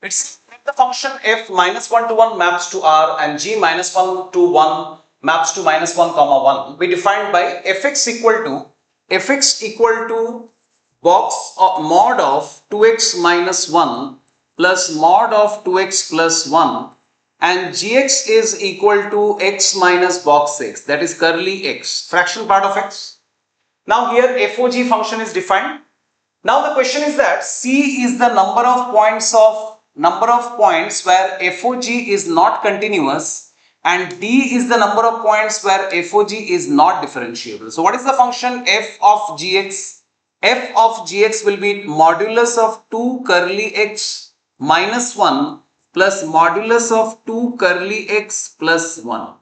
It's if the function f minus 1 to 1 maps to r and g minus 1 to 1 maps to minus 1 comma 1 be defined by fx equal to box of mod of 2x minus 1 plus mod of 2x plus 1 and gx is equal to x minus box x, that is curly x, fraction part of x. Now here fog function is defined. Now the question is that C is the number of points where fog is not continuous and D is the number of points where fog is not differentiable. So what is the function f of gx? F of gx will be modulus of 2 curly x minus 1 plus modulus of 2 curly x plus 1.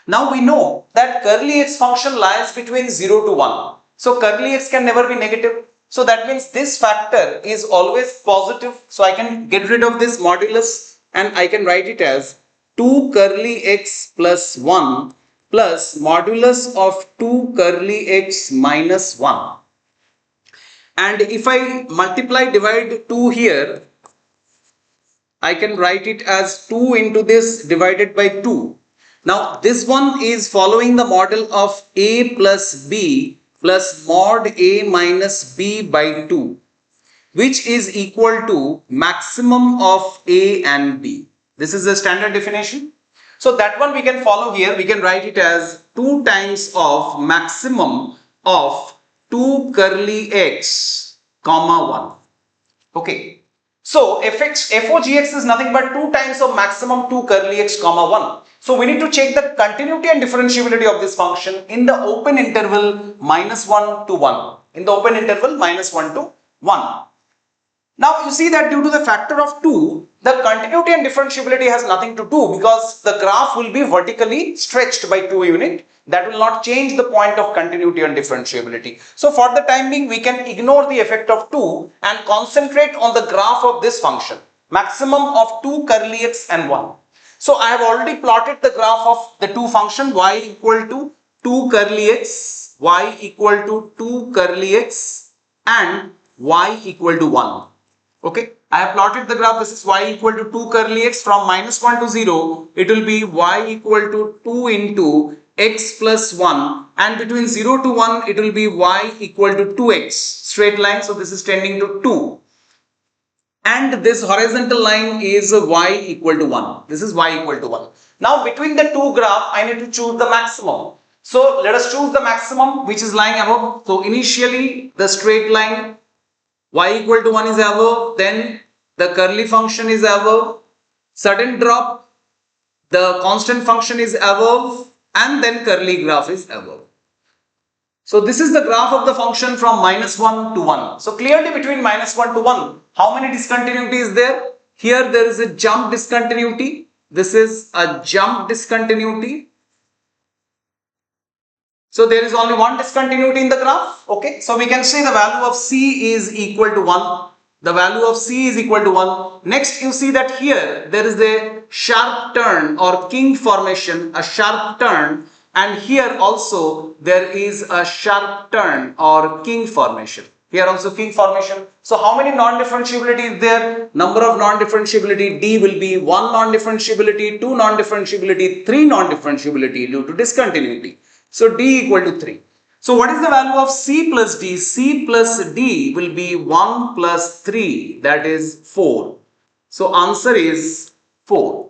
Now we know that curly x function lies between 0 to 1. So curly x can never be negative. So that means this factor is always positive. So I can get rid of this modulus and I can write it as 2 curly x plus 1 plus modulus of 2 curly x minus 1. And if I divide 2 here, I can write it as 2 into this divided by 2. Now this one is following the model of a plus b plus mod a minus b by 2, which is equal to maximum of a and b. This is the standard definition. So that one we can follow here. We can write it as 2 times of maximum of 2 curly x comma 1. Okay. So fogx is nothing but 2 times of maximum 2 curly x comma 1. So we need to check the continuity and differentiability of this function in the open interval minus 1 to 1. In the open interval minus 1 to 1. Now you see that due to the factor of 2, the continuity and differentiability has nothing to do because the graph will be vertically stretched by 2 units. That will not change the point of continuity and differentiability. So for the time being, we can ignore the effect of 2 and concentrate on the graph of this function. Maximum of 2 curly x and 1. So I have already plotted the graph of the two function y equal to 2 curly x, y equal to 2 curly x and y equal to 1. Okay, I have plotted the graph. This is y equal to 2 curly x from minus 1 to 0. It will be y equal to 2 into x plus 1 and between 0 to 1 it will be y equal to 2x, straight line. So this is tending to 2. And this horizontal line is y equal to 1. This is y equal to 1. Now between the two graph, I need to choose the maximum. So let us choose the maximum which is lying above. So initially the straight line y equal to 1 is above, then the curly function is above, sudden drop, the constant function is above, and then curly graph is above. So this is the graph of the function from minus 1 to 1. So clearly between minus 1 to 1, how many discontinuity is there? Here there is a jump discontinuity. This is a jump discontinuity. So there is only one discontinuity in the graph. Okay. So we can say the value of C is equal to 1. The value of C is equal to 1. Next you see that here there is a sharp turn or king formation, a sharp turn. And here also there is a sharp turn or king formation. Here also king formation. So how many non-differentiability is there? Number of non-differentiability D will be 1 non-differentiability, 2 non-differentiability, 3 non-differentiability due to discontinuity. So D equal to 3. So what is the value of C plus D? C plus D will be 1 plus 3, that is 4. So answer is 4.